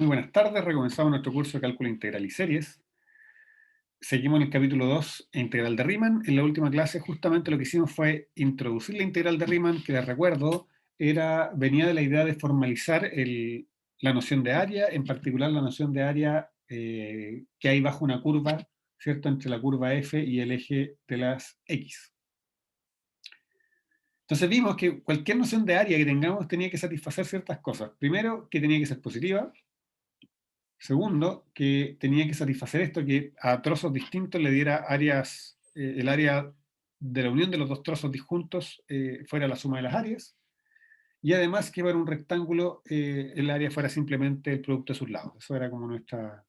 Muy buenas tardes, recomenzamos nuestro curso de cálculo integral y series. Seguimos en el capítulo 2, integral de Riemann. En la última clase justamente lo que hicimos fue introducir la integral de Riemann, que les recuerdo, venía de la idea de formalizar la noción de área, en particular la noción de área que hay bajo una curva, ¿cierto? Entre la curva f y el eje de las x. Entonces vimos que cualquier noción de área que tengamos tenía que satisfacer ciertas cosas. Primero, que tenía que ser positiva. Segundo, que tenía que satisfacer esto, que a trozos distintos le diera áreas, el área de la unión de los dos trozos disjuntos fuera la suma de las áreas, y además que para un rectángulo el área fuera simplemente el producto de sus lados. Eso era como nuestra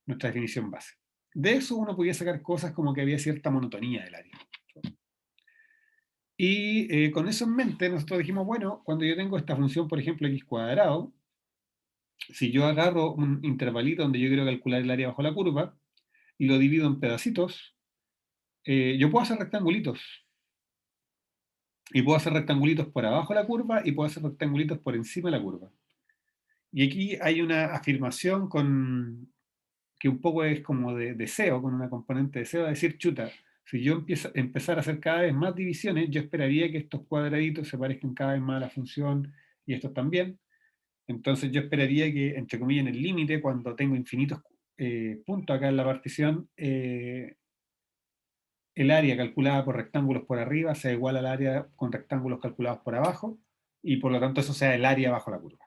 definición base. De eso uno podía sacar cosas como que había cierta monotonía del área. Y con eso en mente nosotros dijimos, bueno, cuando yo tengo esta función, por ejemplo, x cuadrado, si yo agarro un intervalito donde yo quiero calcular el área bajo la curva y lo divido en pedacitos, yo puedo hacer rectangulitos. Y puedo hacer rectangulitos por abajo de la curva y puedo hacer rectangulitos por encima de la curva. Y aquí hay una afirmación que un poco es como de deseo, con una componente de deseo, de decir, chuta, si yo empezar a hacer cada vez más divisiones, yo esperaría que estos cuadraditos se parezcan cada vez más a la función y estos también. Entonces yo esperaría que, entre comillas, en el límite, cuando tengo infinitos puntos acá en la partición, el área calculada por rectángulos por arriba sea igual al área con rectángulos calculados por abajo, y por lo tanto eso sea el área bajo la curva.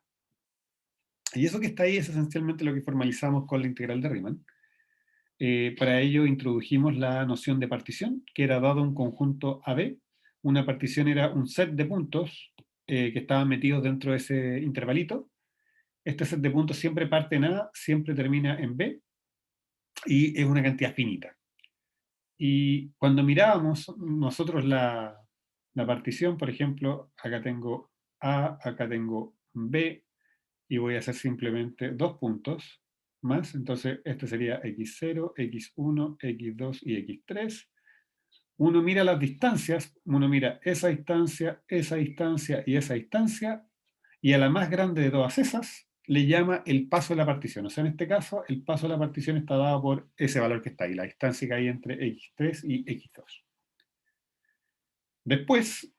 Y eso que está ahí es esencialmente lo que formalizamos con la integral de Riemann. Para ello introdujimos la noción de partición, que era dado un conjunto AB. Una partición era un set de puntos que estaban metidos dentro de ese intervalito. Este set de puntos siempre parte en A, siempre termina en B, y es una cantidad finita. Y cuando mirábamos nosotros la partición, por ejemplo, acá tengo A, acá tengo B, y voy a hacer simplemente dos puntos más. Entonces, este sería x0, x1, x2 y x3. Uno mira las distancias, uno mira esa distancia y esa distancia, y a la más grande de todas esas le llama el paso de la partición. O sea, en este caso, el paso de la partición está dado por ese valor que está ahí, la distancia que hay entre x3 y x2. Después,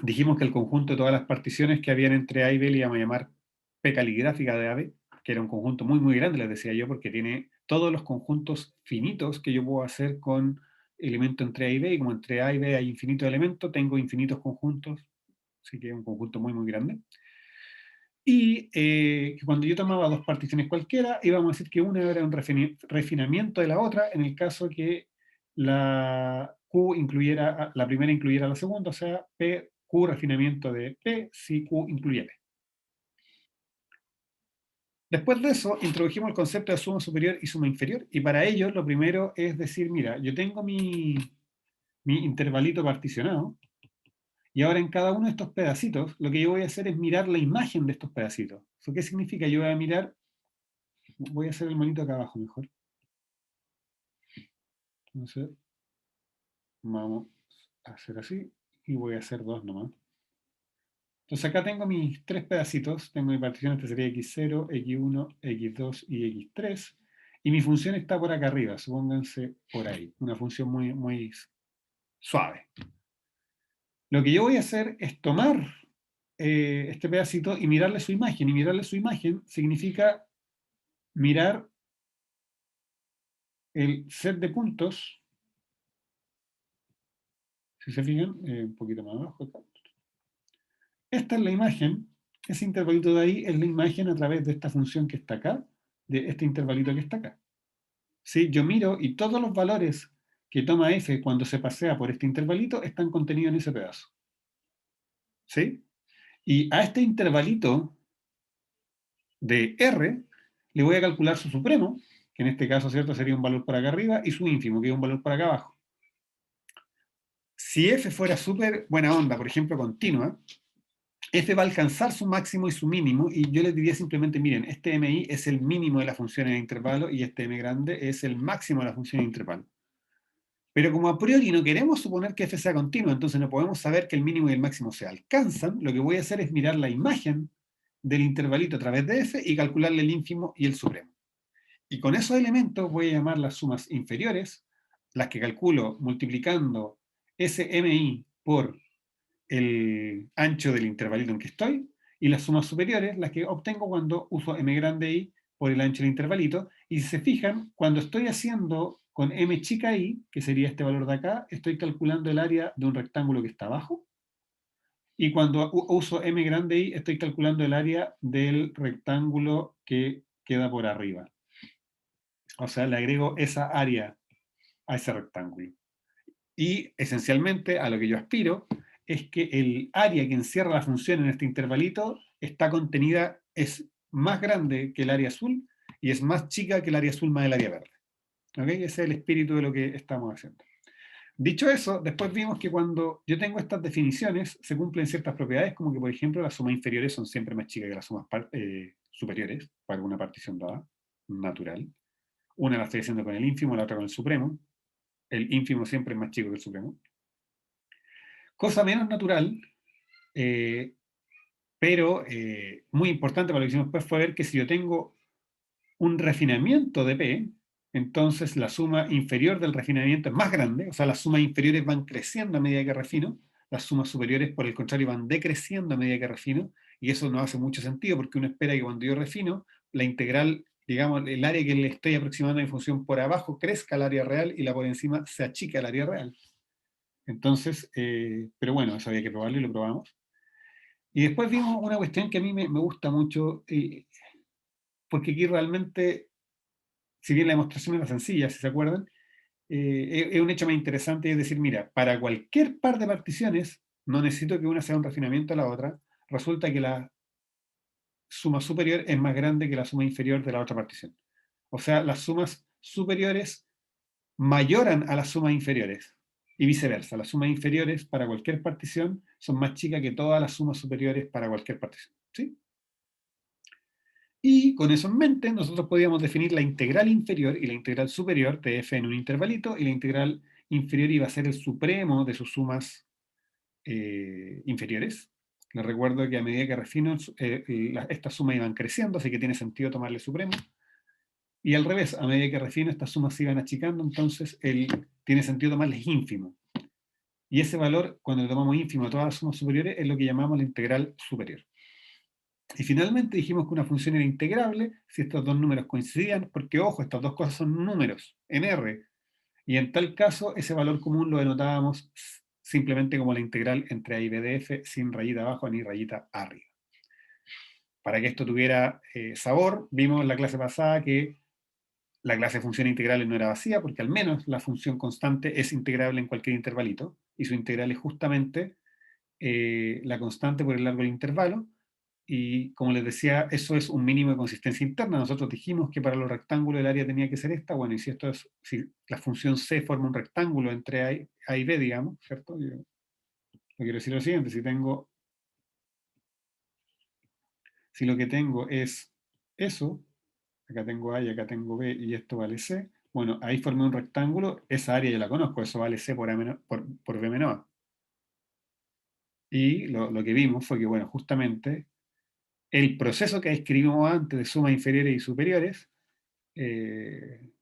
dijimos que el conjunto de todas las particiones que habían entre A y B le íbamos a llamar P caligráfica de AB, que era un conjunto muy, muy grande, les decía yo, porque tiene todos los conjuntos finitos que yo puedo hacer con elementos entre A y B, y como entre A y B hay infinitos elementos, tengo infinitos conjuntos, así que es un conjunto muy, muy grande. Y cuando yo tomaba dos particiones cualquiera, íbamos a decir que una era un refinamiento de la otra, en el caso que la Q incluyera, la primera incluyera la segunda, o sea, P, Q refinamiento de P, si Q incluye P. Después de eso, introdujimos el concepto de suma superior y suma inferior, y para ello lo primero es decir, mira, yo tengo mi intervalito particionado, y ahora en cada uno de estos pedacitos, lo que yo voy a hacer es mirar la imagen de estos pedacitos. ¿Eso qué significa? Yo voy a mirar, voy a hacer el monito acá abajo mejor. Entonces, vamos a hacer así, y voy a hacer dos nomás. Entonces acá tengo mis tres pedacitos, tengo mi partición, este sería x0, x1, x2 y x3, y mi función está por acá arriba, supónganse por ahí, una función muy, muy suave. Lo que yo voy a hacer es tomar este pedacito y mirarle su imagen, y mirarle su imagen significa mirar el set de puntos, si se fijan, un poquito más abajo acá. Esta es la imagen, ese intervalito de ahí es la imagen a través de esta función que está acá, de este intervalito que está acá. ¿Sí? Yo miro y todos los valores que toma f cuando se pasea por este intervalito están contenidos en ese pedazo. ¿Sí? Y a este intervalito de R le voy a calcular su supremo, que en este caso, ¿cierto?, sería un valor por acá arriba, y su ínfimo, que es un valor por acá abajo. Si f fuera súper buena onda, por ejemplo, continua, f va a alcanzar su máximo y su mínimo, y yo les diría simplemente, miren, este mi es el mínimo de la función en el intervalo, y este m grande es el máximo de la función en el intervalo. Pero como a priori no queremos suponer que f sea continua, entonces no podemos saber que el mínimo y el máximo se alcanzan, lo que voy a hacer es mirar la imagen del intervalito a través de f y calcularle el ínfimo y el supremo. Y con esos elementos voy a llamar las sumas inferiores, las que calculo multiplicando ese mi por el ancho del intervalito en que estoy, y las sumas superiores, las que obtengo cuando uso m grande I por el ancho del intervalito. Y si se fijan, cuando estoy haciendo con m chica i, que sería este valor de acá, estoy calculando el área de un rectángulo que está abajo, y cuando uso m grande I, estoy calculando el área del rectángulo que queda por arriba. O sea, le agrego esa área a ese rectángulo. Y esencialmente a lo que yo aspiro es que el área que encierra la función en este intervalito está contenida, es más grande que el área azul y es más chica que el área azul más el área verde. ¿Ok? Ese es el espíritu de lo que estamos haciendo. Dicho eso, después vimos que cuando yo tengo estas definiciones se cumplen ciertas propiedades, como que por ejemplo las sumas inferiores son siempre más chicas que las sumas superiores para alguna partición dada, natural. Una la estoy haciendo con el ínfimo, la otra con el supremo. El ínfimo siempre es más chico que el supremo. Cosa menos natural, eh, pero muy importante para lo que hicimos después fue ver que si yo tengo un refinamiento de P, entonces la suma inferior del refinamiento es más grande, o sea, las sumas inferiores van creciendo a medida que refino, las sumas superiores, por el contrario, van decreciendo a medida que refino, y eso no hace mucho sentido porque uno espera que cuando yo refino, la integral, digamos, el área que le estoy aproximando en función por abajo crezca al área real y la por encima se achica al área real. Entonces, pero bueno, eso había que probarlo y lo probamos. Y después vimos una cuestión que a mí me gusta mucho, porque aquí realmente, si bien la demostración era sencilla, si se acuerdan, es un hecho más interesante, es decir, mira, para cualquier par de particiones, no necesito que una sea un refinamiento a la otra, resulta que la suma superior es más grande que la suma inferior de la otra partición. O sea, las sumas superiores mayoran a las sumas inferiores. Y viceversa, las sumas inferiores para cualquier partición son más chicas que todas las sumas superiores para cualquier partición. ¿Sí? Y con eso en mente, nosotros podíamos definir la integral inferior y la integral superior de f en un intervalito, y la integral inferior iba a ser el supremo de sus sumas inferiores. Les recuerdo que a medida que refino, estas sumas iban creciendo, así que tiene sentido tomarle supremo. Y al revés, a medida que refino, estas sumas se iban achicando, entonces tiene sentido tomarles ínfimo. Y ese valor, cuando le tomamos ínfimo a todas las sumas superiores, es lo que llamamos la integral superior. Y finalmente dijimos que una función era integrable si estos dos números coincidían, porque ojo, estas dos cosas son números en R, y en tal caso ese valor común lo denotábamos simplemente como la integral entre A y B de f sin rayita abajo ni rayita arriba. Para que esto tuviera sabor, vimos en la clase pasada que la clase de funciones integrales no era vacía, porque al menos la función constante es integrable en cualquier intervalito, y su integral es justamente la constante por el largo del intervalo. Y como les decía, eso es un mínimo de consistencia interna. Nosotros dijimos que para los rectángulos el área tenía que ser esta. Bueno, y si la función C forma un rectángulo entre A y B, digamos, ¿cierto? Yo quiero decir lo siguiente, si lo que tengo es eso, acá tengo A y acá tengo B y esto vale C, bueno, ahí formé un rectángulo, esa área ya la conozco, eso vale C por B menos A. Y lo que vimos fue que, bueno, justamente el proceso que describimos antes de sumas inferiores y superiores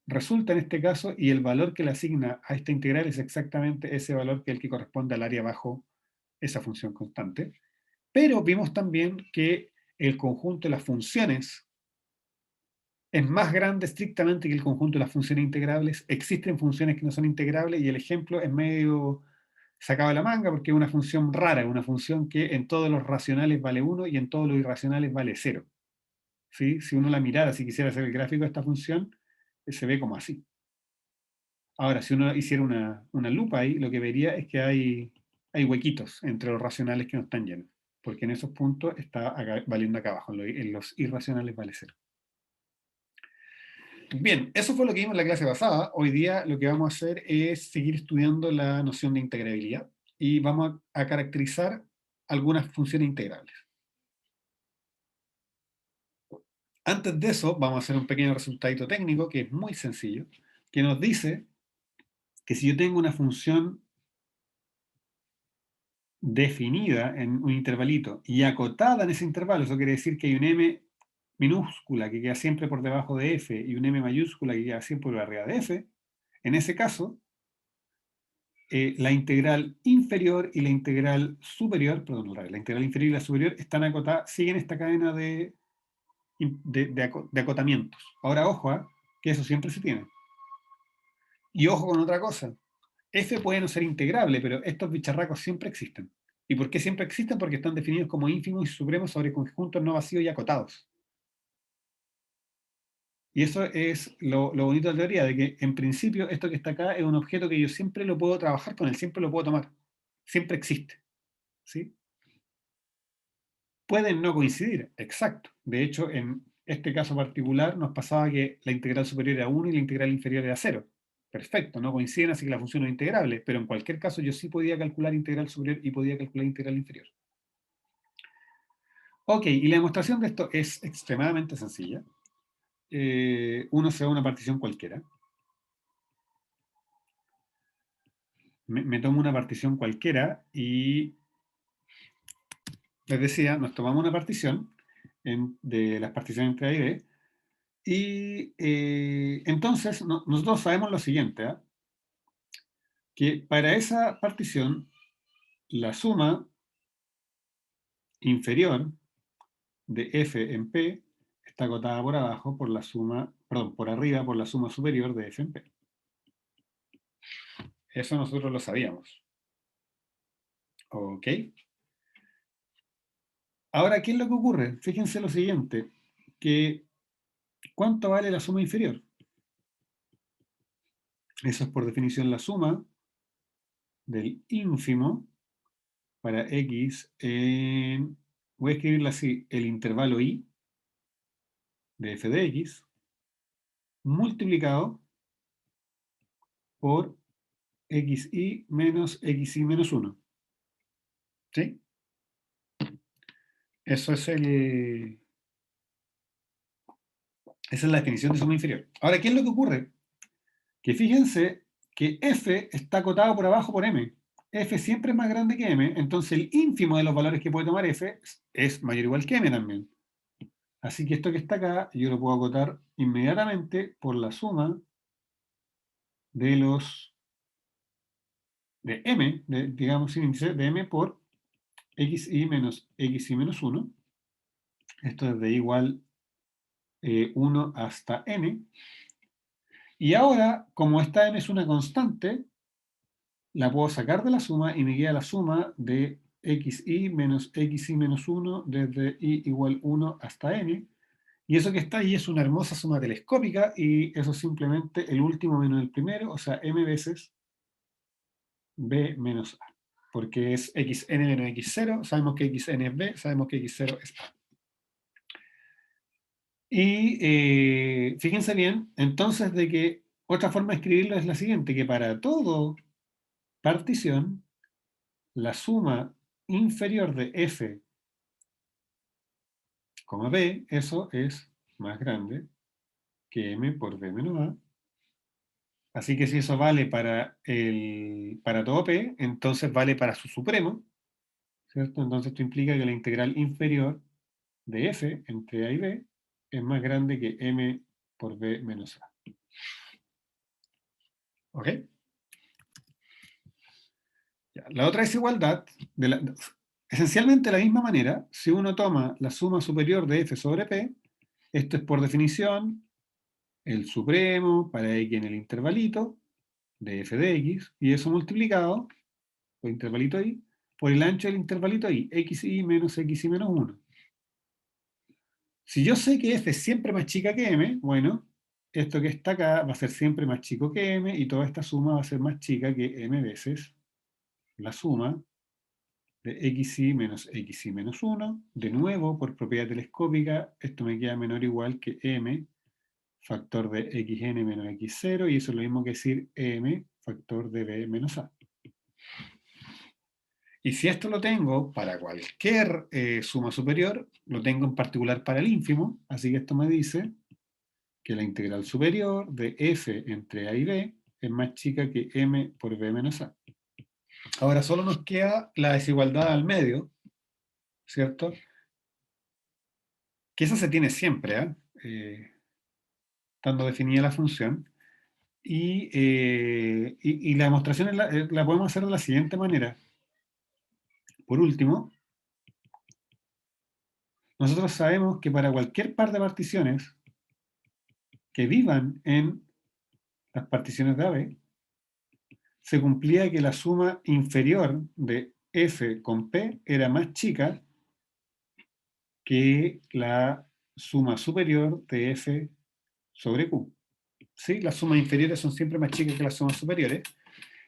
resulta en este caso, y el valor que le asigna a esta integral es exactamente ese valor que es el que corresponde al área bajo esa función constante. Pero vimos también que el conjunto de las funciones es más grande estrictamente que el conjunto de las funciones integrables. Existen funciones que no son integrables y el ejemplo es medio sacado de la manga porque es una función rara, una función que en todos los racionales vale 1 y en todos los irracionales vale 0. ¿Sí? Si uno la mirara, si quisiera hacer el gráfico de esta función, se ve como así. Ahora, si uno hiciera una lupa ahí, lo que vería es que hay huequitos entre los racionales que no están llenos, porque en esos puntos está valiendo acá abajo, en los irracionales vale 0. Bien, eso fue lo que vimos en la clase pasada. Hoy día lo que vamos a hacer es seguir estudiando la noción de integrabilidad y vamos a caracterizar algunas funciones integrables. Antes de eso, vamos a hacer un pequeño resultadito técnico que es muy sencillo, que nos dice que si yo tengo una función definida en un intervalito y acotada en ese intervalo, eso quiere decir que hay un m minúscula que queda siempre por debajo de f y un m mayúscula que queda siempre por arriba de f, en ese caso, la integral inferior y la integral superior, perdón, la integral inferior y la superior están acotadas, siguen esta cadena de acotamientos. Ahora, ojo, que eso siempre se tiene. Y ojo con otra cosa. F puede no ser integrable, pero estos bicharracos siempre existen. ¿Y por qué siempre existen? Porque están definidos como ínfimos y supremos sobre conjuntos no vacíos y acotados. Y eso es lo bonito de la teoría, de que en principio esto que está acá es un objeto que yo siempre lo puedo trabajar con él, siempre lo puedo tomar. Siempre existe. ¿Sí? Pueden no coincidir, exacto. De hecho, en este caso particular nos pasaba que la integral superior era 1 y la integral inferior era 0. Perfecto, no coinciden, así que la función no es integrable, pero en cualquier caso yo sí podía calcular integral superior y podía calcular integral inferior. Ok, y la demostración de esto es extremadamente sencilla. Uno se da una partición cualquiera. Me tomo una partición cualquiera y les decía, nos tomamos una partición de las particiones entre A y B. Y entonces nosotros sabemos lo siguiente, que para esa partición la suma inferior de f en p está acotada por abajo por la suma, perdón, por arriba por la suma superior de f en p. Eso nosotros lo sabíamos. ¿Ok? Ahora, ¿qué es lo que ocurre? Fíjense lo siguiente, que ¿cuánto vale la suma inferior? Eso es por definición la suma del ínfimo para x en, voy a escribirlo así, el intervalo i de f de x multiplicado por xi menos xi menos 1. ¿Sí? Eso es esa es la definición de suma inferior. Ahora, ¿qué es lo que ocurre? Que fíjense que f está acotado por abajo por m. F siempre es más grande que m, entonces el ínfimo de los valores que puede tomar f es mayor o igual que m también. Así que esto que está acá, yo lo puedo acotar inmediatamente por la suma de los de m, digamos sin índice, de m por xi menos xi menos 1. Esto es de igual 1 hasta n. Y ahora, como esta n es una constante, la puedo sacar de la suma y me queda la suma de xi menos 1 desde i igual 1 hasta n. Y eso que está ahí es una hermosa suma telescópica y eso es simplemente el último menos el primero, o sea, m veces b menos a. Porque es xn menos x0, sabemos que xn es b, sabemos que x0 es a. Y fíjense bien, entonces, de que otra forma de escribirlo es la siguiente, que para todo partición, la suma inferior de f, b, eso es más grande que m por b menos a. Así que si eso vale para todo p, entonces vale para su supremo, ¿cierto? Entonces esto implica que la integral inferior de f entre a y b es más grande que m por b menos a. ¿Ok? Ya, la otra desigualdad, esencialmente de la misma manera, si uno toma la suma superior de f sobre p, esto es por definición el supremo para x en el intervalito de f de x, y eso multiplicado por intervalito i, por el ancho del intervalito i, xi menos xi menos 1. Si yo sé que f es siempre más chica que m, bueno, esto que está acá va a ser siempre más chico que m, y toda esta suma va a ser más chica que m veces la suma de xi menos 1. De nuevo, por propiedad telescópica, esto me queda menor o igual que m factor de xn menos x0, y eso es lo mismo que decir m factor de b menos a. Y si esto lo tengo para cualquier suma superior, lo tengo en particular para el ínfimo, así que esto me dice que la integral superior de f entre a y b es más chica que m por b menos a. Ahora solo nos queda la desigualdad al medio, ¿cierto? Que esa se tiene siempre, estando definida la función. Y la demostración la podemos hacer de la siguiente manera. Por último, nosotros sabemos que para cualquier par de particiones que vivan en las particiones de AB, se cumplía que la suma inferior de F con P era más chica que la suma superior de F sobre Q. ¿Sí? Las sumas inferiores son siempre más chicas que las sumas superiores.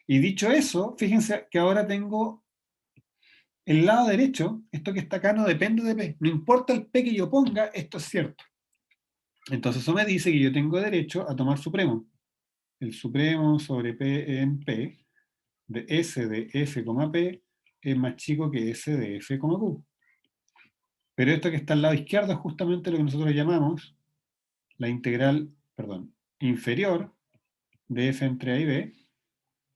Y dicho eso, fíjense que ahora tengo el lado derecho, esto que está acá no depende de P. No importa el P que yo ponga, esto es cierto. Entonces eso me dice que yo tengo derecho a tomar supremo. El supremo sobre P en P de S de F, P es más chico que S de F, Q. Pero esto que está al lado izquierdo es justamente lo que nosotros llamamos la integral, perdón, inferior de F entre A y B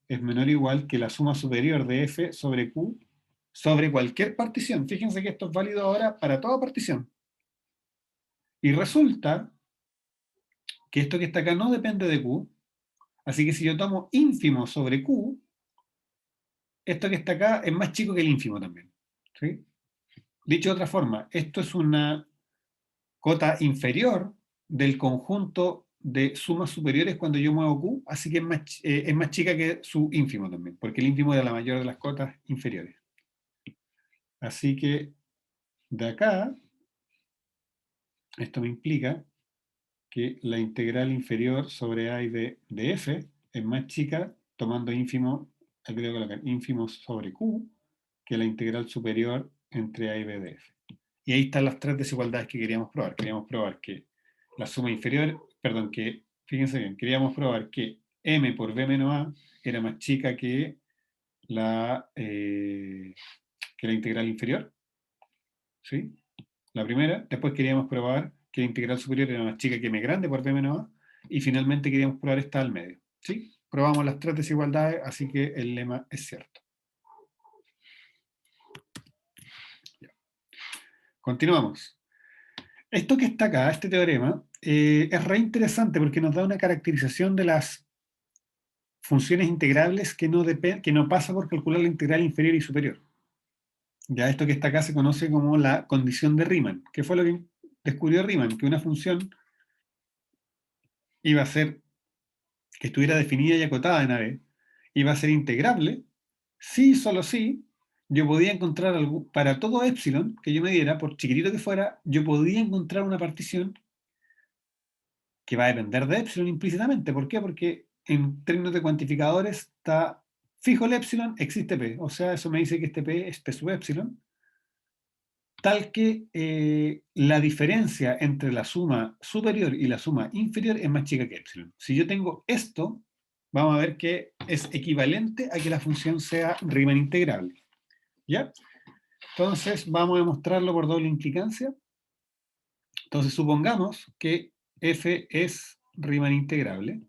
es menor o igual que la suma superior de F sobre Q sobre cualquier partición. Fíjense que esto es válido ahora para toda partición. Y resulta que esto que está acá no depende de Q, así que si yo tomo ínfimo sobre Q, esto que está acá es más chico que el ínfimo también. ¿Sí? Dicho de otra forma, esto es una cota inferior del conjunto de sumas superiores cuando yo muevo Q, así que es más chica que su ínfimo también, porque el ínfimo es la mayor de las cotas inferiores. Así que de acá, esto me implica que la integral inferior sobre A y B de F es más chica, tomando ínfimo, aquí tengo que colocar ínfimo sobre Q, que la integral superior entre A y B de F. Y ahí están las tres desigualdades que queríamos probar. Queríamos probar que la suma inferior, perdón, que, fíjense bien, queríamos probar que M por B menos A era más chica que la integral inferior, ¿sí? La primera. Después queríamos probar que la integral superior era más chica que M grande por B menos A. Y finalmente queríamos probar esta al medio, ¿sí? Probamos las tres desigualdades, así que el lema es cierto. Ya. Continuamos. Esto que está acá, este teorema, es re interesante porque nos da una caracterización de las funciones integrables que no pasa por calcular la integral inferior y superior. Ya esto que está acá se conoce como la condición de Riemann. ¿Qué fue lo que descubrió Riemann? Que una función iba a ser, que estuviera definida y acotada en AB, iba a ser integrable, sí, solo sí, yo podía encontrar algo, para todo epsilon que yo me diera, por chiquitito que fuera, yo podía encontrar una partición que va a depender de epsilon implícitamente. ¿Por qué? Porque en términos de cuantificadores está fijo el epsilon, existe P. O sea, eso me dice que este P es P sub epsilon, tal que la diferencia entre la suma superior y la suma inferior es más chica que epsilon. Si yo tengo esto, vamos a ver que es equivalente a que la función sea Riemann integrable. ¿Ya? Entonces, vamos a demostrarlo por doble implicancia. Entonces, supongamos que f es Riemann integrable.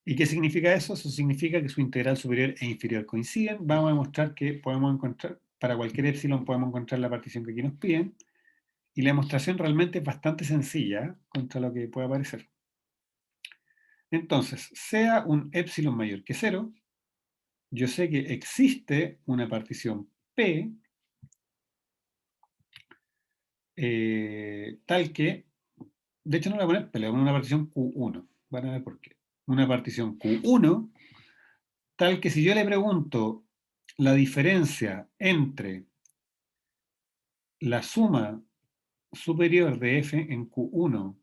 ¿Y qué significa eso? Eso significa que su integral superior e inferior coinciden. Vamos a demostrar que podemos encontrar, para cualquier epsilon podemos encontrar la partición que aquí nos piden. Y la demostración realmente es bastante sencilla, contra lo que pueda parecer. Entonces, sea un epsilon mayor que 0, yo sé que existe una partición P tal que, de hecho no la voy a poner P, le voy a poner una partición Q1. Van a ver por qué. Una partición Q1 tal que si yo le pregunto la diferencia entre la suma superior de f en Q1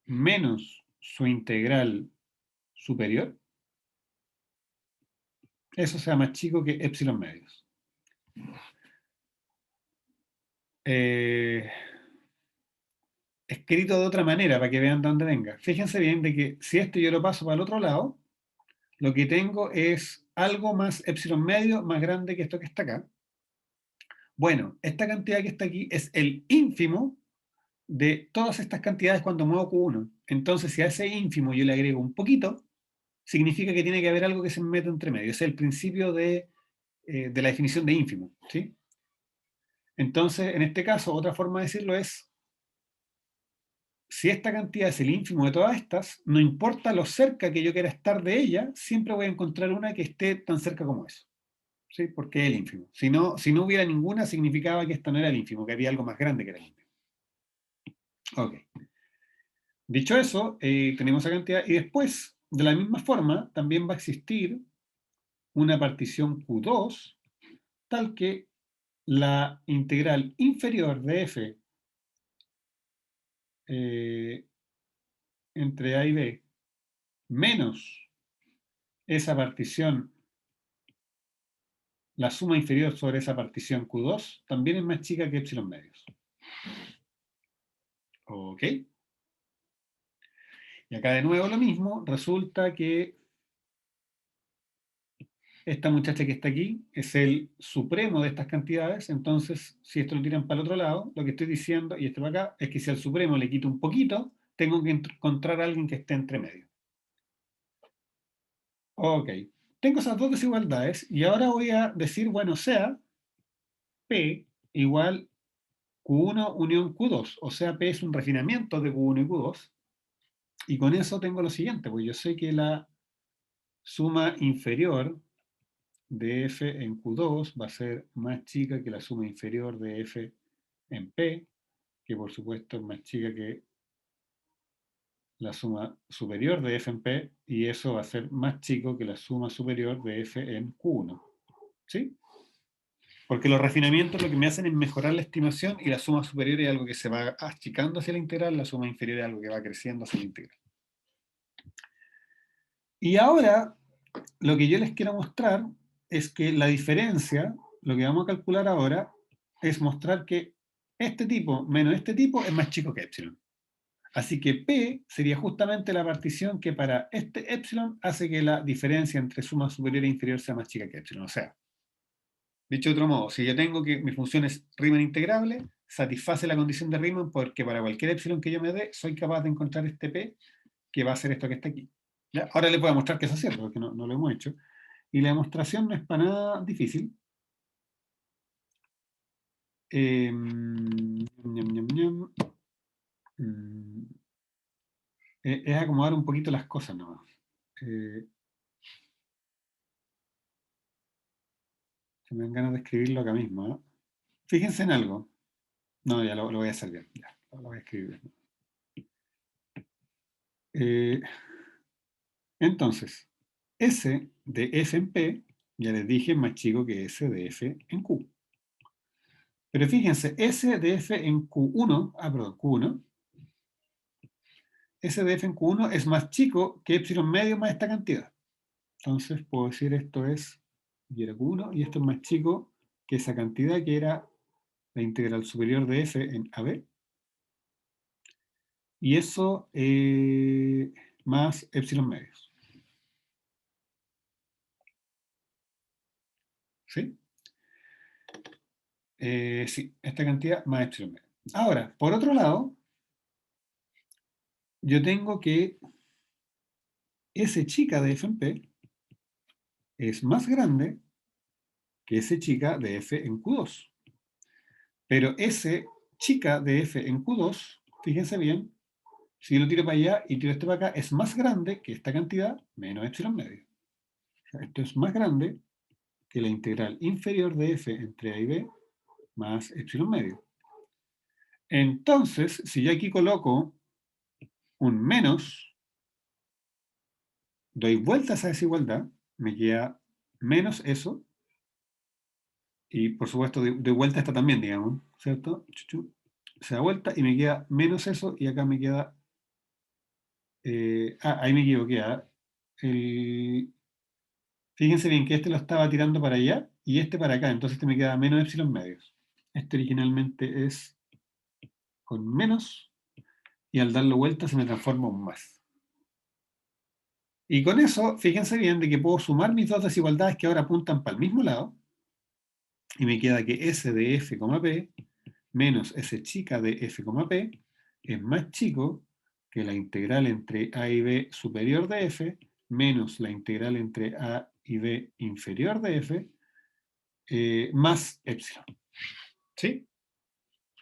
menos su integral superior, eso sea más chico que epsilon medios. Escrito de otra manera para que vean de dónde venga. Fíjense bien de que si esto yo lo paso para el otro lado, lo que tengo es algo más epsilon medio más grande que esto que está acá. Bueno, esta cantidad que está aquí es el ínfimo de todas estas cantidades cuando muevo Q1. Entonces, si a ese ínfimo yo le agrego un poquito, significa que tiene que haber algo que se meta entre medio. Ese es el principio de la definición de ínfimo, ¿sí? Entonces, en este caso, otra forma de decirlo es, si esta cantidad es el ínfimo de todas estas, no importa lo cerca que yo quiera estar de ella, siempre voy a encontrar una que esté tan cerca como eso, ¿sí? Porque es el ínfimo. Si no hubiera ninguna, significaba que esta no era el ínfimo, que había algo más grande que era el ínfimo. Ok. Dicho eso, tenemos esa cantidad, y después, de la misma forma, también va a existir una partición Q2, tal que la integral inferior de f entre a y b menos esa partición, la suma inferior sobre esa partición Q2, también es más chica que epsilon medios. ¿Ok? Y acá de nuevo lo mismo, resulta que esta muchacha que está aquí es el supremo de estas cantidades, entonces si esto lo tiran para el otro lado, lo que estoy diciendo, y esto para acá, es que si al supremo le quito un poquito, tengo que encontrar a alguien que esté entre medio. Ok, tengo esas dos desigualdades y ahora voy a decir, bueno, sea P igual Q1 unión Q2, o sea, P es un refinamiento de Q1 y Q2, y con eso tengo lo siguiente, pues yo sé que la suma inferior de f en Q2 va a ser más chica que la suma inferior de f en P, que por supuesto es más chica que la suma superior de f en P, y eso va a ser más chico que la suma superior de f en Q1. ¿Sí? Porque los refinamientos lo que me hacen es mejorar la estimación, y la suma superior es algo que se va achicando hacia la integral, la suma inferior es algo que va creciendo hacia la integral. Y ahora, lo que yo les quiero mostrar es que la diferencia, lo que vamos a calcular ahora, es mostrar que este tipo menos este tipo es más chico que epsilon. Así que P sería justamente la partición que para este epsilon hace que la diferencia entre suma superior e inferior sea más chica que epsilon. O sea, dicho de otro modo, si yo tengo que mi función es Riemann integrable, satisface la condición de Riemann porque para cualquier epsilon que yo me dé, soy capaz de encontrar este P que va a ser esto que está aquí. ¿Ya? Ahora les voy a mostrar que eso es cierto, porque no lo hemos hecho. Y la demostración no es para nada difícil. Ñam, ñam, ñam. Es acomodar un poquito las cosas nomás. Se me dan ganas de escribirlo acá mismo. ¿Eh? Fíjense en algo. No, ya lo voy a hacer bien. Ya, lo voy a escribir. Eh, entonces, S de F en P, ya les dije, es más chico que S de F en Q. Pero fíjense, S de F en Q1, perdón, Q1, S de F en Q1 es más chico que epsilon medio más esta cantidad. Entonces puedo decir esto es, y era Q1, y esto es más chico que esa cantidad que era la integral superior de F en AB. Y eso más epsilon medios. ¿Sí? Sí, esta cantidad más epsilon medios. Ahora, por otro lado, yo tengo que S chica de F en P es más grande que S chica de F en Q2. Pero S chica de F en Q2, fíjense bien, si yo lo tiro para allá y tiro este para acá, es más grande que esta cantidad menos epsilon medio. O sea, esto es más grande que la integral inferior de F entre A y B más epsilon medio. Entonces, si yo aquí coloco un menos, doy vuelta a esa desigualdad, me queda menos eso, y por supuesto doy vuelta a esta también, digamos, ¿cierto? Se da vuelta y me queda menos eso, y acá me queda... ahí me equivoqué. Fíjense bien que este lo estaba tirando para allá y este para acá, entonces este me queda menos epsilon medios. Este originalmente es con menos, y al darlo vuelta se me transforma en más. Y con eso, fíjense bien de que puedo sumar mis dos desigualdades que ahora apuntan para el mismo lado, y me queda que S de F, P menos S chica de F, P es más chico que la integral entre A y B superior de F menos la integral entre a y b inferior de f más epsilon. ¿Sí?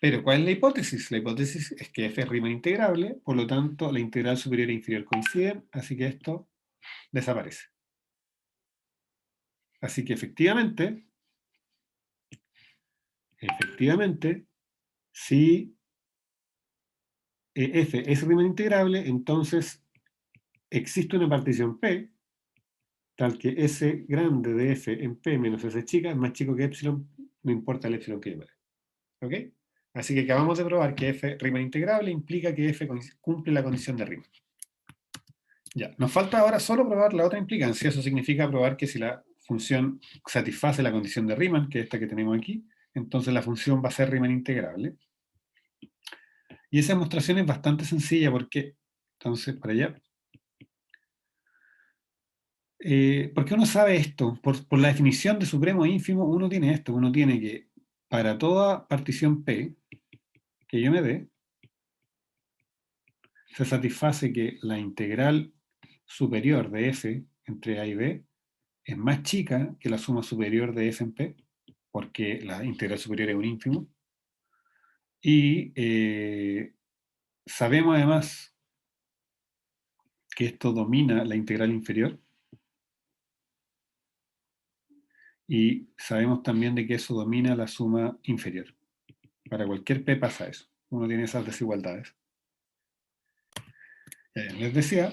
Pero, ¿cuál es la hipótesis? La hipótesis es que f es Riemann integrable, por lo tanto, la integral superior e inferior coinciden, así que esto desaparece. Así que efectivamente, si f es Riemann integrable, entonces existe una partición P, tal que S grande de f en P menos S chica es más chico que epsilon, no importa el epsilon que yo me dé. ¿Ok? Así que acabamos de probar que f Riemann integrable implica que f cumple la condición de Riemann. Ya, nos falta ahora solo probar la otra implicancia. Eso significa probar que si la función satisface la condición de Riemann, que es esta que tenemos aquí, entonces la función va a ser Riemann integrable. Y esa demostración es bastante sencilla porque, entonces, para allá. ¿Por qué uno sabe esto? Por la definición de supremo e ínfimo, uno tiene esto. Uno tiene que, para toda partición P que yo me dé, se satisface que la integral superior de f entre a y b es más chica que la suma superior de f en p, porque la integral superior es un ínfimo. Y sabemos además que esto domina la integral inferior. Y sabemos también de que eso domina la suma inferior. Para cualquier p pasa eso. Uno tiene esas desigualdades. Les decía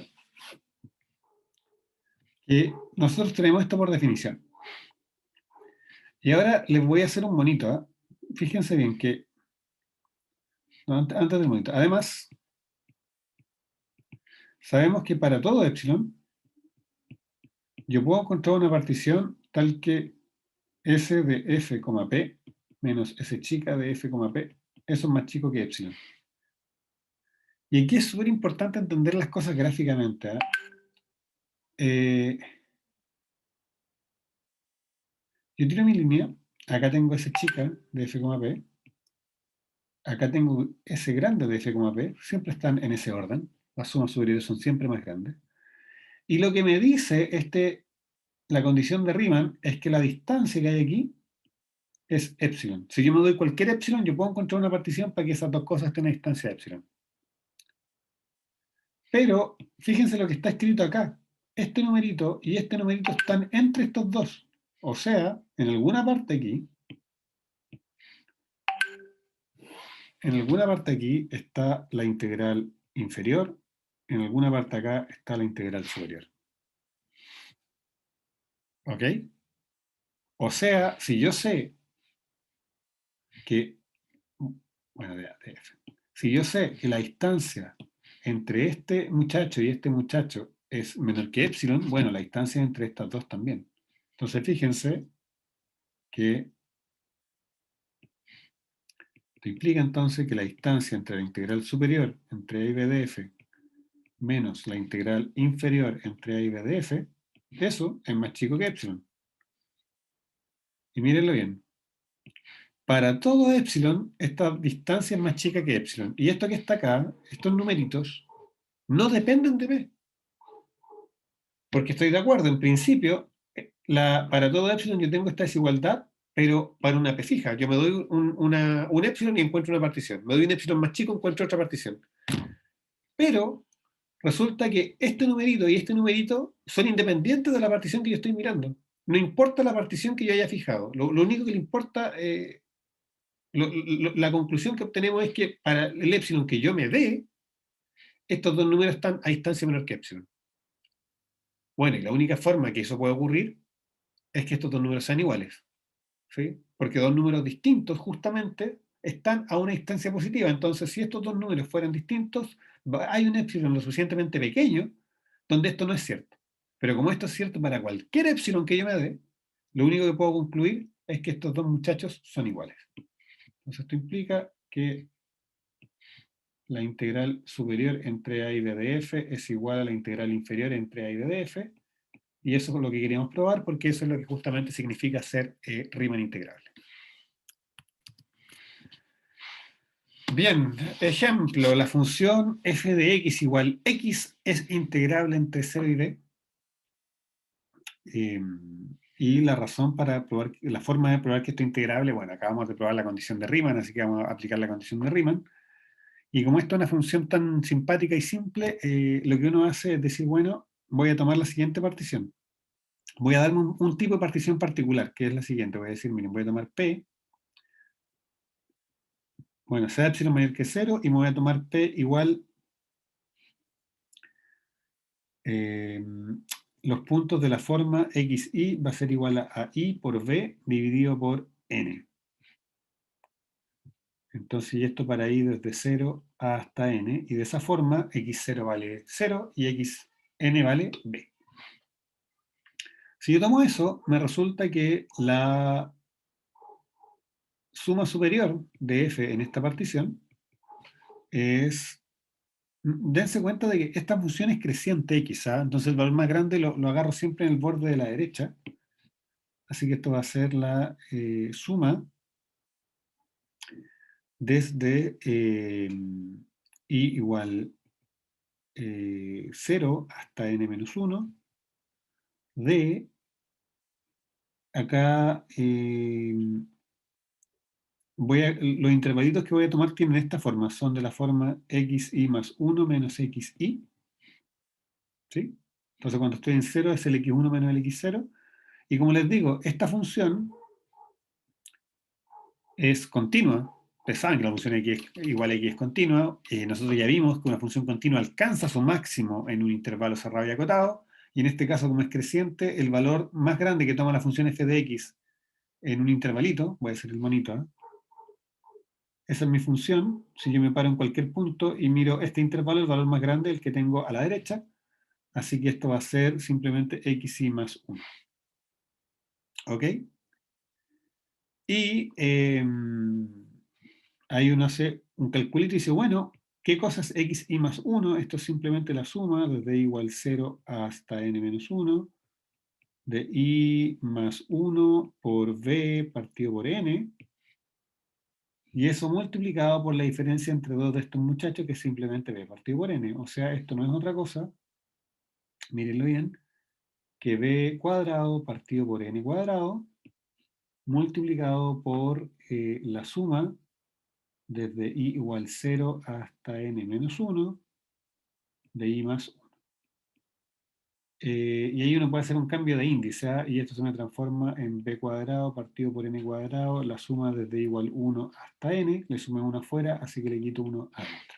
que nosotros tenemos esto por definición. Y ahora les voy a hacer un monito. Fíjense bien que... No, antes del monito. Además, sabemos que para todo epsilon, yo puedo encontrar una partición tal que S de f, p menos S chica de f, p, eso es más chico que epsilon. Y aquí es súper importante entender las cosas gráficamente. Yo tiro mi línea, acá tengo S chica de f, p, acá tengo S grande de f, p, siempre están en ese orden, las sumas superiores son siempre más grandes. Y lo que me dice la condición de Riemann es que la distancia que hay aquí es epsilon. Si yo me doy cualquier epsilon, yo puedo encontrar una partición para que esas dos cosas estén a distancia de epsilon. Pero fíjense lo que está escrito acá. Este numerito y este numerito están entre estos dos. O sea, en alguna parte aquí, está la integral inferior, en alguna parte acá está la integral superior. ¿Ok? O sea, si yo sé que, bueno, si yo sé que la distancia entre este muchacho y este muchacho es menor que epsilon, bueno, la distancia entre estas dos también. Entonces, fíjense que esto implica entonces que la distancia entre la integral superior entre a y b de f menos la integral inferior entre a y b de f, eso es más chico que epsilon. Y mírenlo bien. Para todo epsilon, esta distancia es más chica que epsilon. Y esto que está acá, estos numeritos, no dependen de b. Porque estoy de acuerdo, en principio, para todo epsilon yo tengo esta desigualdad, pero para una p fija. Yo me doy un epsilon y encuentro una partición. Me doy un epsilon más chico, encuentro otra partición. Pero resulta que este numerito y este numerito son independientes de la partición que yo estoy mirando. No importa la partición que yo haya fijado. Lo único que le importa, la conclusión que obtenemos es que para el epsilon que yo me dé, estos dos números están a distancia menor que epsilon. Bueno, y la única forma que eso puede ocurrir es que estos dos números sean iguales. ¿Sí? Porque dos números distintos justamente están a una distancia positiva. Entonces, si estos dos números fueran distintos, hay un epsilon lo suficientemente pequeño donde esto no es cierto. Pero como esto es cierto para cualquier epsilon que yo me dé, lo único que puedo concluir es que estos dos muchachos son iguales. Entonces, esto implica que la integral superior entre a y b de f es igual a la integral inferior entre a y b de f, y eso es lo que queríamos probar, porque eso es lo que justamente significa ser Riemann integrable. Bien, ejemplo, la función f de x igual x es integrable entre 0 y b. Y la razón para probar, la forma de probar que esto es integrable, bueno, acabamos de probar la condición de Riemann, así que vamos a aplicar la condición de Riemann. Y como esto es una función tan simpática y simple, lo que uno hace es decir, bueno, voy a tomar la siguiente partición. Voy a darme un tipo de partición particular, que es la siguiente. Voy a decir, miren, voy a tomar P, bueno, sea epsilon mayor que 0, y me voy a tomar P igual los puntos de la forma xi va a ser igual a i por v dividido por n. Entonces, y esto para i desde 0 hasta n, y de esa forma x0 vale 0 y xn vale b. Si yo tomo eso, me resulta que la suma superior de f en esta partición es... Dense cuenta de que esta función es creciente x, ¿ah? Entonces el valor más grande lo agarro siempre en el borde de la derecha. Así que esto va a ser la suma desde i igual 0 hasta n menos 1 de acá los intervalitos que voy a tomar tienen esta forma, son de la forma xi más 1 menos xi, ¿sí? Entonces cuando estoy en 0 es el x1 menos el x0, y como les digo, esta función es continua. Ustedes saben que la función x igual a x es continua. Nosotros ya vimos que una función continua alcanza su máximo en un intervalo cerrado y acotado, y en este caso, como es creciente, el valor más grande que toma la función f de x en un intervalito, voy a decir el monito, ¿eh? Esa es mi función. Si yo me paro en cualquier punto y miro este intervalo, el valor más grande es el que tengo a la derecha, así que esto va a ser simplemente xi más 1. ¿Ok? Y ahí uno hace un calculito y dice, bueno, ¿qué cosa es xi más 1? Esto es simplemente la suma desde i igual 0 hasta n menos 1 de i más 1 por v partido por n, y eso multiplicado por la diferencia entre dos de estos muchachos, que es simplemente v partido por n. O sea, esto no es otra cosa, mírenlo bien, que v cuadrado partido por n cuadrado multiplicado por la suma desde i igual 0 hasta n menos 1 de i más 1. Y ahí uno puede hacer un cambio de índice, ¿ah? Y esto se me transforma en b cuadrado partido por n cuadrado, la suma desde i igual 1 hasta n, le sumé 1 afuera, así que le quito 1 adentro.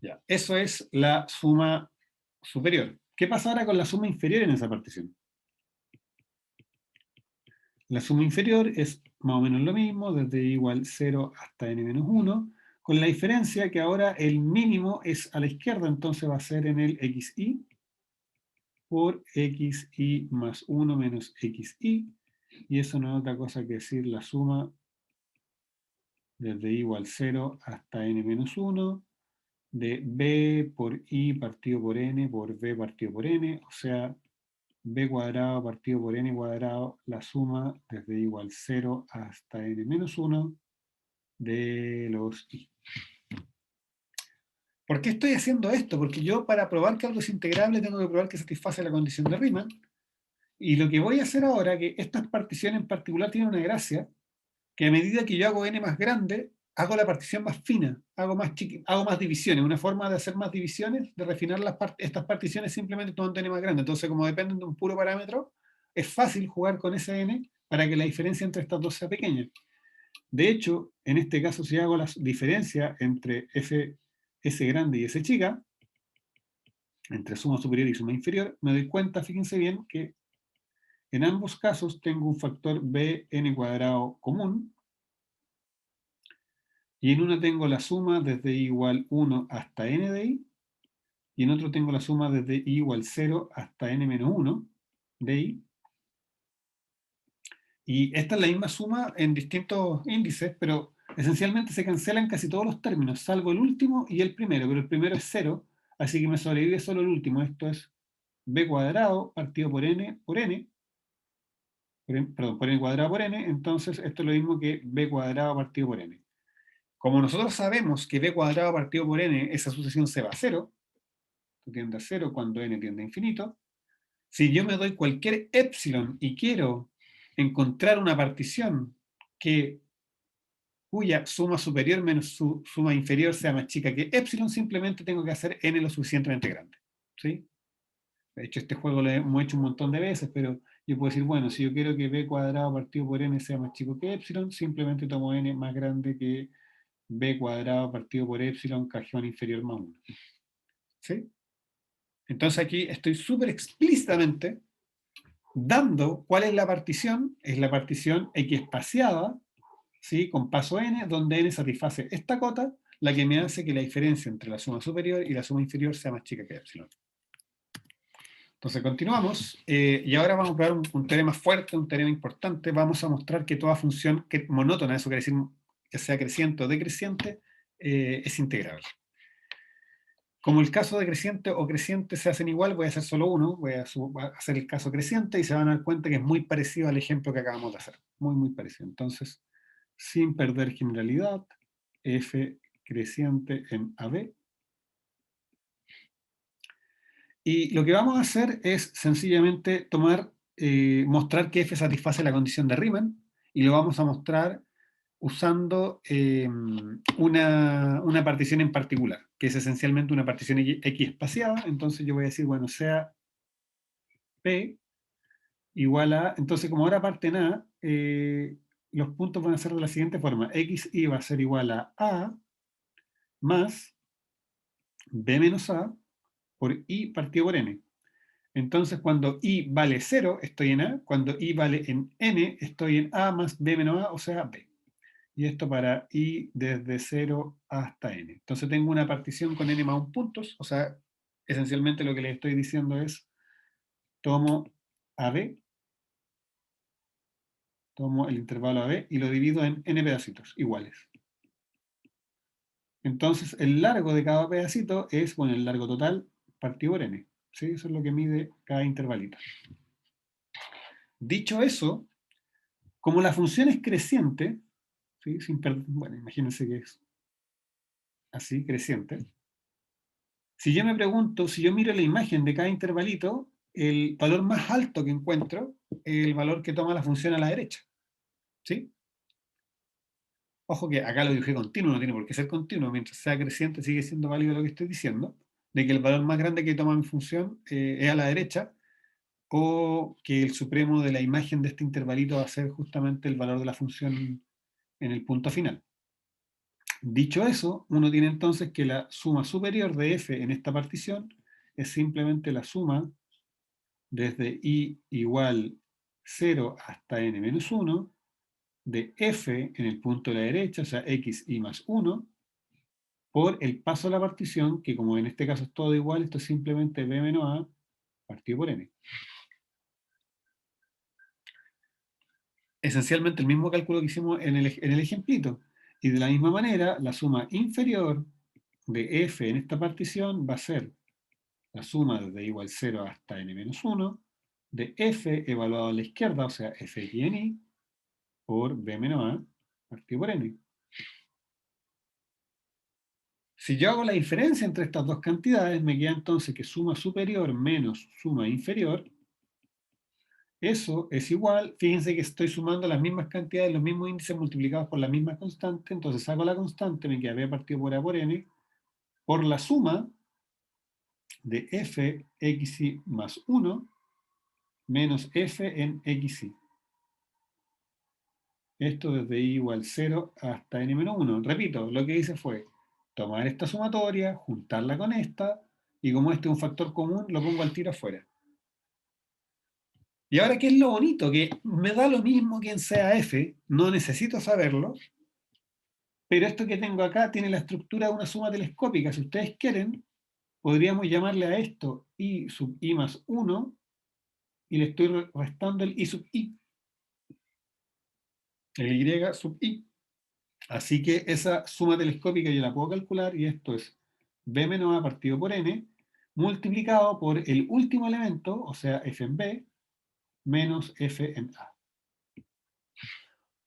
Ya. Eso es la suma superior. ¿Qué pasa ahora con la suma inferior en esa partición? La suma inferior es más o menos lo mismo, desde i igual 0 hasta n menos 1, con la diferencia que ahora el mínimo es a la izquierda, entonces va a ser en el xi por xi más 1 menos xi, y eso no es otra cosa que decir la suma desde i igual 0 hasta n menos 1 de b por i partido por n por v partido por n, o sea, b cuadrado partido por n cuadrado, la suma desde i igual 0 hasta n menos 1 de los i. ¿Por qué estoy haciendo esto? Porque yo, para probar que algo es integrable, tengo que probar que satisface la condición de Riemann. Y lo que voy a hacer ahora, que estas particiones en particular tienen una gracia, que a medida que yo hago n más grande, hago la partición más fina, hago más divisiones. Una forma de hacer más divisiones, de refinar estas particiones, simplemente tomando n más grande. Entonces, como dependen de un puro parámetro, es fácil jugar con ese n para que la diferencia entre estas dos sea pequeña. De hecho, en este caso, si hago la diferencia entre s grande y s chica, entre suma superior y suma inferior, me doy cuenta, fíjense bien, que en ambos casos tengo un factor bn cuadrado común, y en una tengo la suma desde i igual 1 hasta n de i, y en otro tengo la suma desde i igual 0 hasta n menos 1 de i. Y esta es la misma suma en distintos índices, pero esencialmente se cancelan casi todos los términos, salvo el último y el primero, pero el primero es 0, así que me sobrevive solo el último. Esto es b cuadrado partido por n, perdón, por n cuadrado por n, entonces esto es lo mismo que b cuadrado partido por n. Como nosotros sabemos que b cuadrado partido por n, esa sucesión se va a 0, tiende a 0 cuando n tiende a infinito, Si yo me doy cualquier epsilon y quiero encontrar una partición cuya suma superior menos su suma inferior sea más chica que epsilon, simplemente tengo que hacer n lo suficientemente grande. ¿Sí? De hecho, este juego lo hemos hecho un montón de veces, pero yo puedo decir, bueno, si yo quiero que b cuadrado partido por n sea más chico que epsilon, simplemente tomo n más grande que b cuadrado partido por epsilon cajón inferior más 1. ¿Sí? Entonces aquí estoy súper explícitamente dando cuál es la partición x espaciada, ¿sí? Con paso n, donde n satisface esta cota, la que me hace que la diferencia entre la suma superior y la suma inferior sea más chica que epsilon. Entonces continuamos, y ahora vamos a probar un teorema fuerte, un teorema importante. Vamos a mostrar que toda función monótona, eso quiere decir que sea creciente o decreciente, es integrable. Como el caso de creciente o creciente se hacen igual, voy a hacer solo uno, voy a hacer el caso creciente y se van a dar cuenta que es muy parecido al ejemplo que acabamos de hacer. Muy, muy parecido. Entonces, sin perder generalidad, f creciente en AB. Y lo que vamos a hacer es sencillamente mostrar que f satisface la condición de Riemann, y lo vamos a mostrar usando una partición en particular, que es esencialmente una partición X espaciada. Entonces yo voy a decir, bueno, sea P igual a, entonces como ahora parte en A, los puntos van a ser de la siguiente forma: XI va a ser igual a más B menos A por I partido por N. Entonces cuando I vale 0, estoy en A; cuando I vale en N, estoy en A más B menos A, o sea, B. Y esto para I desde 0 hasta N. Entonces tengo una partición con N más 1 puntos, o sea, esencialmente lo que les estoy diciendo es, tomo AB, tomo el intervalo AB y lo divido en N pedacitos iguales. Entonces el largo de cada pedacito es, bueno, el largo total partido por N. ¿Sí? Eso es lo que mide cada intervalito. Dicho eso, como la función es creciente, ¿sí? Bueno, imagínense que es así, creciente. Si yo me pregunto, si yo miro la imagen de cada intervalito, el valor más alto que encuentro es el valor que toma la función a la derecha. ¿Sí? Ojo que acá lo dibujé continuo, no tiene por qué ser continuo. Mientras sea creciente sigue siendo válido lo que estoy diciendo, de que el valor más grande que toma mi función es a la derecha, o que el supremo de la imagen de este intervalito va a ser justamente el valor de la función en el punto final. Dicho eso, uno tiene entonces que la suma superior de f en esta partición es simplemente la suma desde i igual 0 hasta n menos 1 de f en el punto de la derecha, o sea, xi más 1, por el paso a la partición, que como en este caso es todo igual, esto es simplemente b menos a partido por n. Esencialmente el mismo cálculo que hicimos en el ejemplito. Y de la misma manera, la suma inferior de f en esta partición va a ser la suma desde igual 0 hasta n menos 1 de f evaluado a la izquierda, o sea, f en i, por b menos a partido por n. Si yo hago la diferencia entre estas dos cantidades, me queda entonces que suma superior menos suma inferior, eso es igual, fíjense que estoy sumando las mismas cantidades, los mismos índices multiplicados por la misma constante. Entonces saco la constante, me queda b partido por a por n, por la suma de f xi más 1 menos f en xi. Esto desde i igual 0 hasta n menos 1. Repito, lo que hice fue tomar esta sumatoria, juntarla con esta, y como este es un factor común, lo pongo al tiro afuera. Y ahora, ¿qué es lo bonito? Que me da lo mismo quien sea f, no necesito saberlo, pero esto que tengo acá tiene la estructura de una suma telescópica. Si ustedes quieren, podríamos llamarle a esto i sub i más 1, y le estoy restando el i sub i, el y sub i. Así que esa suma telescópica yo la puedo calcular, y esto es b menos a partido por n, multiplicado por el último elemento, o sea, f en b, menos f en a.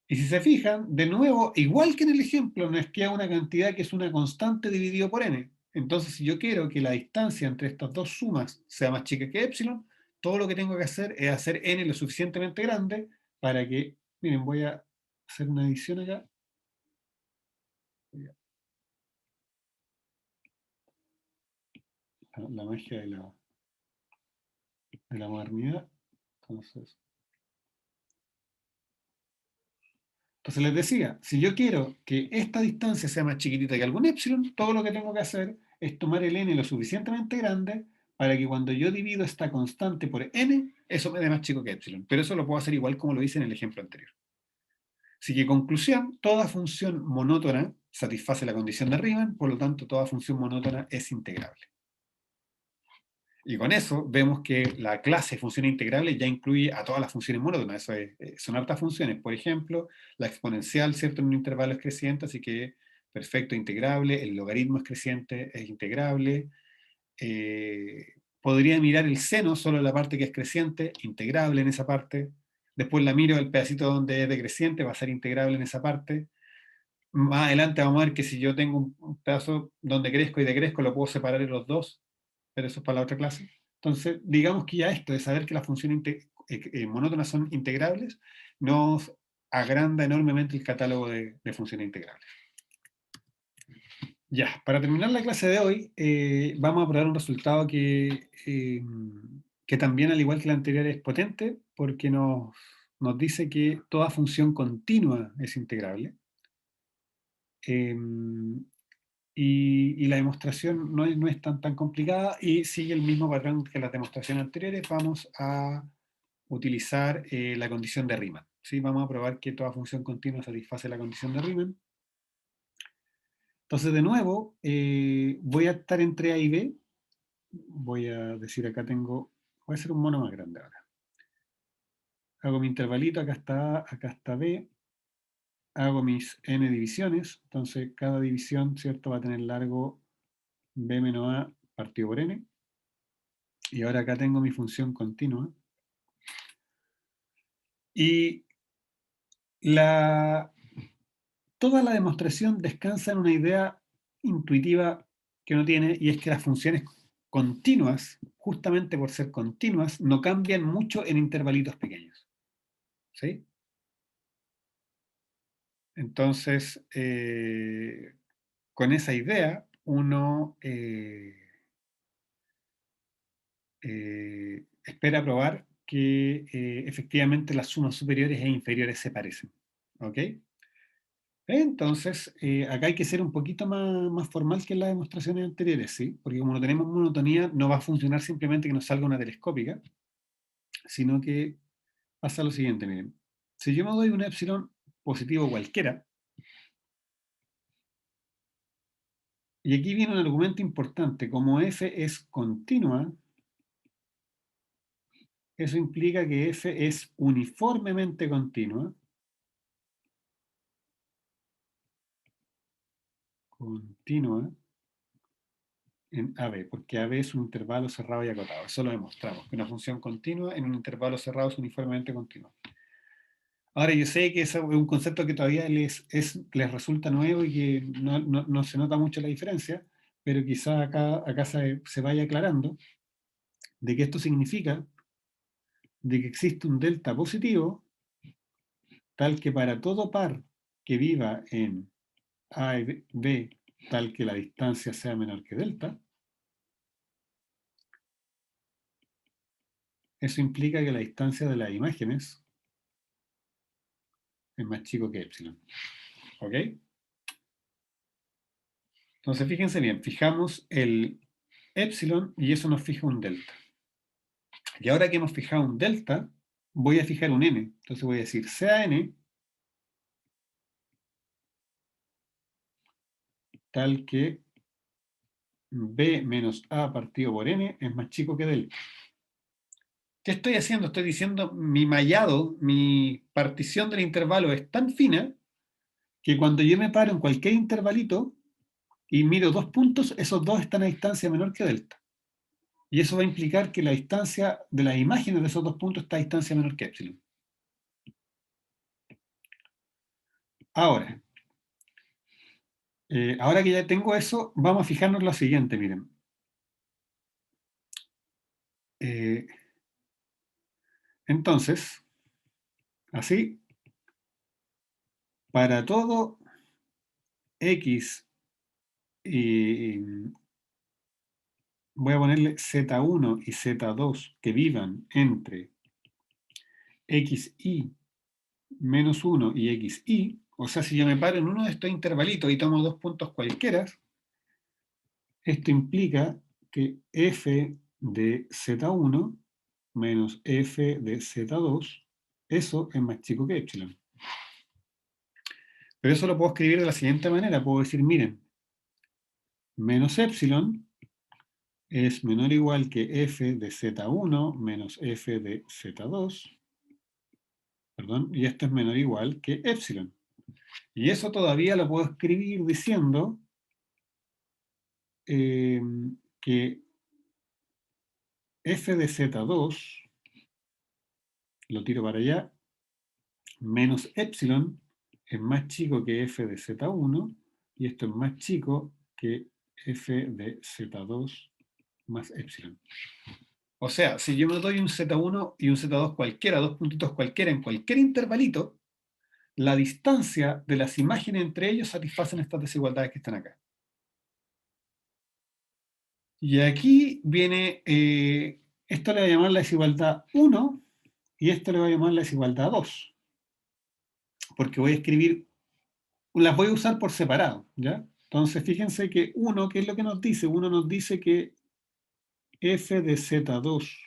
Y si se fijan, de nuevo, igual que en el ejemplo, nos queda una cantidad que es una constante dividido por n. Entonces, si yo quiero que la distancia entre estas dos sumas sea más chica que epsilon, todo lo que tengo que hacer es hacer n lo suficientemente grande para que, miren, voy a hacer una edición acá. La magia de la modernidad. Entonces les decía, si yo quiero que esta distancia sea más chiquitita que algún epsilon, todo lo que tengo que hacer es tomar el n lo suficientemente grande para que cuando yo divido esta constante por n, eso me dé más chico que epsilon. Pero eso lo puedo hacer igual como lo hice en el ejemplo anterior. Así que conclusión, toda función monótona satisface la condición de Riemann, por lo tanto toda función monótona es integrable. Y con eso vemos que la clase de funciones integrables ya incluye a todas las funciones monótonas. Eso es, son hartas funciones. Por ejemplo, la exponencial, ¿cierto? En un intervalo es creciente, así que perfecto, integrable. El logaritmo es creciente, es integrable. Podría mirar el seno, solo la parte que es creciente, integrable en esa parte. Después la miro el pedacito donde es decreciente, va a ser integrable en esa parte. Más adelante vamos a ver que si yo tengo un pedazo donde crezco y decrezco, lo puedo separar en los dos, pero eso es para la otra clase. Entonces, digamos que ya esto de saber que las funciones monótonas son integrables, nos agranda enormemente el catálogo de funciones integrables. Ya, para terminar la clase de hoy, vamos a probar un resultado que también, al igual que la anterior, es potente, porque nos dice que toda función continua es integrable. Y la demostración no es tan complicada y sigue el mismo patrón que las demostraciones anteriores. Vamos a utilizar la condición de Riemann. ¿Sí? Vamos a probar que toda función continua satisface la condición de Riemann. Entonces, de nuevo, voy a estar entre A y B. Voy a decir, acá tengo, voy a hacer un mono más grande ahora. Hago mi intervalito, acá está A, acá está B. Hago mis n divisiones. Entonces, cada división, ¿cierto?, va a tener largo B menos A partido por n. Y ahora acá tengo mi función continua. Y toda la demostración descansa en una idea intuitiva que uno tiene, y es que las funciones continuas, justamente por ser continuas, no cambian mucho en intervalitos pequeños. ¿Sí? Entonces, con esa idea, uno espera probar que efectivamente las sumas superiores e inferiores se parecen. ¿Ok? Entonces, acá hay que ser un poquito más formal que en las demostraciones anteriores, ¿sí? Porque como no tenemos monotonía, no va a funcionar simplemente que nos salga una telescópica, sino que pasa lo siguiente, miren. Si yo me doy un epsilon positivo cualquiera, y aquí viene un argumento importante, como f es continua, eso implica que f es uniformemente continua, en AB, porque AB es un intervalo cerrado y acotado. Eso lo demostramos, que una función continua en un intervalo cerrado es uniformemente continua. Ahora, yo sé que eso es un concepto que todavía les resulta nuevo y que no se nota mucho la diferencia, pero quizá acá se vaya aclarando de que esto significa de que existe un delta positivo tal que para todo par que viva en A y B, tal que la distancia sea menor que delta, eso implica que la distancia de las imágenes es más chico que epsilon. ¿Ok? Entonces, fíjense bien, fijamos el epsilon y eso nos fija un delta. Y ahora que hemos fijado un delta, voy a fijar un n. Entonces voy a decir sea n tal que b menos a partido por n es más chico que delta. ¿Qué estoy haciendo? Estoy diciendo mi mallado, mi partición del intervalo es tan fina que cuando yo me paro en cualquier intervalito y miro dos puntos, esos dos están a distancia menor que delta. Y eso va a implicar que la distancia de las imágenes de esos dos puntos está a distancia menor que epsilon. Ahora, ahora que ya tengo eso, vamos a fijarnos lo siguiente, miren. Entonces, así, para todo x, y voy a ponerle z1 y z2 que vivan entre xi menos 1 y xi, o sea, si yo me paro en uno de estos intervalitos y tomo dos puntos cualquiera, esto implica que f de z1 menos f de z2, eso es más chico que epsilon. Pero eso lo puedo escribir de la siguiente manera. Puedo decir, miren, menos epsilon es menor o igual que f de z1 menos f de z2, perdón, y esto es menor o igual que epsilon. Y eso todavía lo puedo escribir diciendo que f de z2, lo tiro para allá, menos epsilon es más chico que f de z1, y esto es más chico que f de z2 más epsilon. O sea, si yo me doy un z1 y un z2 cualquiera, dos puntitos cualquiera, en cualquier intervalito, la distancia de las imágenes entre ellos satisfacen estas desigualdades que están acá. Y aquí viene, esto le voy a llamar la desigualdad 1 y esto le voy a llamar la desigualdad 2. Porque voy a escribir, las voy a usar por separado, ¿ya? Entonces, fíjense que 1, ¿qué es lo que nos dice? 1 nos dice que f de z2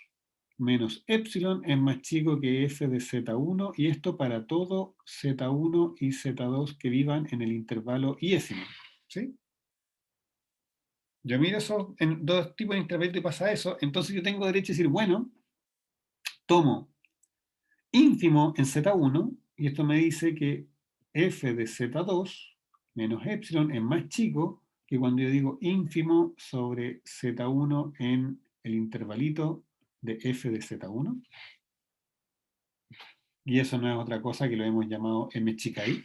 menos epsilon es más chico que f de z1, y esto para todo z1 y z2 que vivan en el intervalo iésimo, ¿sí? Yo miro eso en dos tipos de intervalos y pasa eso, entonces yo tengo derecho a decir, bueno, tomo ínfimo en z1, y esto me dice que f de z2 menos epsilon es más chico que cuando yo digo ínfimo sobre z1 en el intervalito de f de z1. Y eso no es otra cosa que lo hemos llamado m chica i.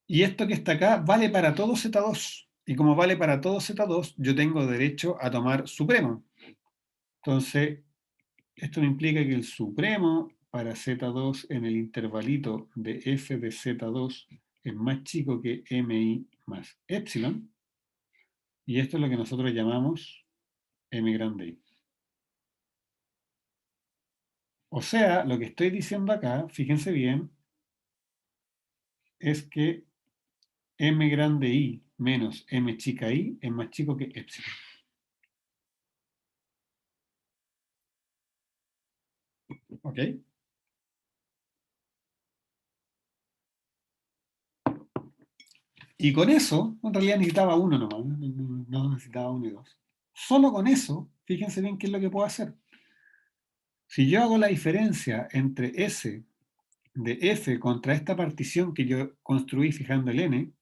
Y esto que está acá vale para todo z2. Y como vale para todo z2, yo tengo derecho a tomar supremo. Entonces, esto me implica que el supremo para z2 en el intervalito de f de z2 es más chico que mi más epsilon. Y esto es lo que nosotros llamamos m grande i. O sea, lo que estoy diciendo acá, fíjense bien, es que m grande i menos m chica i es más chico que epsilon. ¿Ok? Y con eso, en realidad necesitaba uno nomás, no necesitaba uno y dos. Solo con eso, fíjense bien qué es lo que puedo hacer. Si yo hago la diferencia entre S de F contra esta partición que yo construí fijando el n,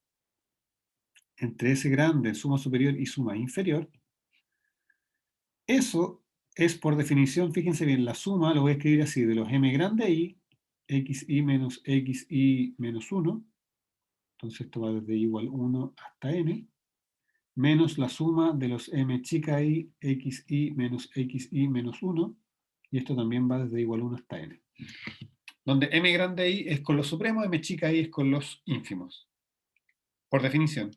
entre S grande, suma superior y suma inferior, eso es por definición, fíjense bien, la suma, lo voy a escribir así, de los m grande i, xi menos 1, entonces esto va desde i igual 1 hasta n, menos la suma de los m chica i, xi menos 1, y esto también va desde igual 1 hasta n. Donde m grande i es con los supremos, m chica i es con los ínfimos, por definición.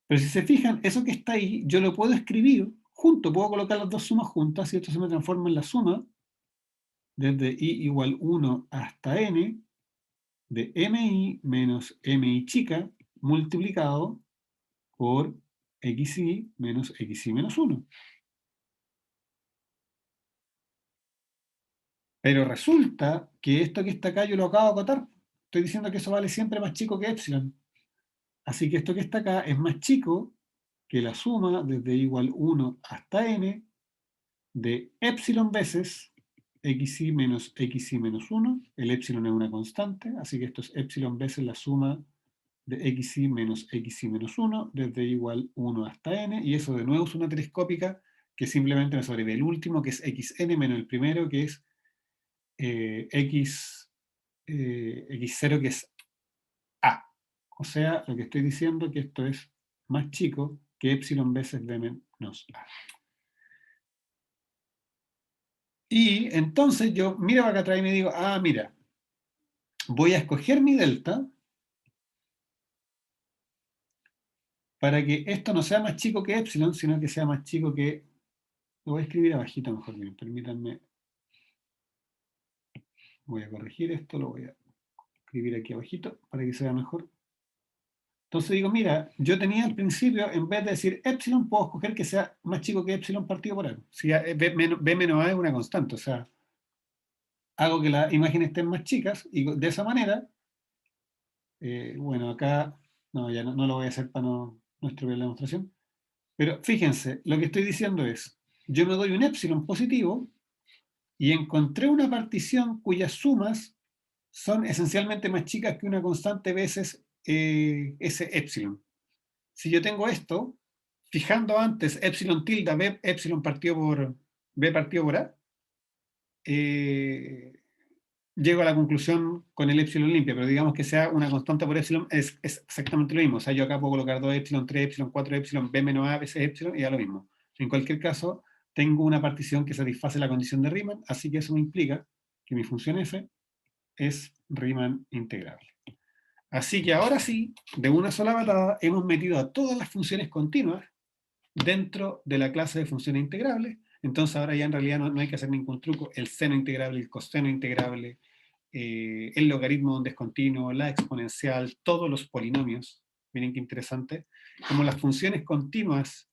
Pero si se fijan, eso que está ahí, yo lo puedo escribir junto, puedo colocar las dos sumas juntas, y esto se me transforma en la suma desde i igual 1 hasta n de mi menos mi chica multiplicado por xi menos 1. Pero resulta que esto que está acá yo lo acabo de acotar. Estoy diciendo que eso vale siempre más chico que epsilon. Así que esto que está acá es más chico que la suma desde igual 1 hasta n de epsilon veces xi menos 1. El epsilon es una constante, así que esto es epsilon veces la suma de xi menos 1 desde igual 1 hasta n. Y eso de nuevo es una telescópica que simplemente me sobrevive el último, que es xn menos el primero, que es x0, que es a. O sea, lo que estoy diciendo es que esto es más chico que epsilon veces b menos a. Y entonces yo miro acá atrás y me digo, ah, mira, voy a escoger mi delta para que esto no sea más chico que epsilon, sino que sea más chico que... Lo voy a escribir abajito mejor bien, permítanme. Voy a corregir esto, lo voy a escribir aquí abajito para que se vea mejor. Entonces digo, mira, yo tenía al principio, en vez de decir epsilon, puedo escoger que sea más chico que epsilon partido por A. Si B menos A es una constante, o sea, hago que las imágenes estén más chicas y de esa manera, bueno, acá, no, ya no lo voy a hacer para no estropear la demostración, pero fíjense, lo que estoy diciendo es, yo me doy un epsilon positivo y encontré una partición cuyas sumas son esencialmente más chicas que una constante veces ese epsilon. Si yo tengo esto, fijando antes epsilon tilde b epsilon partido por b partido por a, eh, llego a la conclusión con el epsilon limpia, pero digamos que sea una constante por epsilon es exactamente lo mismo. O sea, yo acá puedo colocar 2 epsilon, 3 epsilon, 4 epsilon, b menos a veces epsilon y da lo mismo. En cualquier caso, tengo una partición que satisface la condición de Riemann, así que eso me implica que mi función f es Riemann integrable. Así que ahora sí, de una sola patada, hemos metido a todas las funciones continuas dentro de la clase de funciones integrables. Entonces ahora ya en realidad no hay que hacer ningún truco. El seno integrable, el coseno integrable, el logaritmo donde es continuo, la exponencial, todos los polinomios. Miren qué interesante. Como las funciones continuas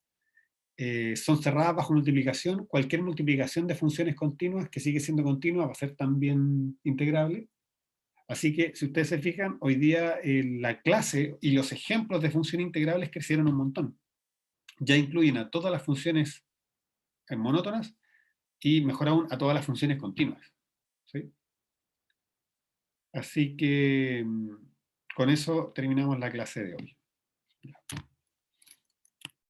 son cerradas bajo multiplicación, cualquier multiplicación de funciones continuas que sigue siendo continua va a ser también integrable. Así que, si ustedes se fijan, hoy día la clase y los ejemplos de funciones integrables crecieron un montón. Ya incluyen a todas las funciones monótonas y, mejor aún, a todas las funciones continuas. ¿Sí? Así que con eso terminamos la clase de hoy.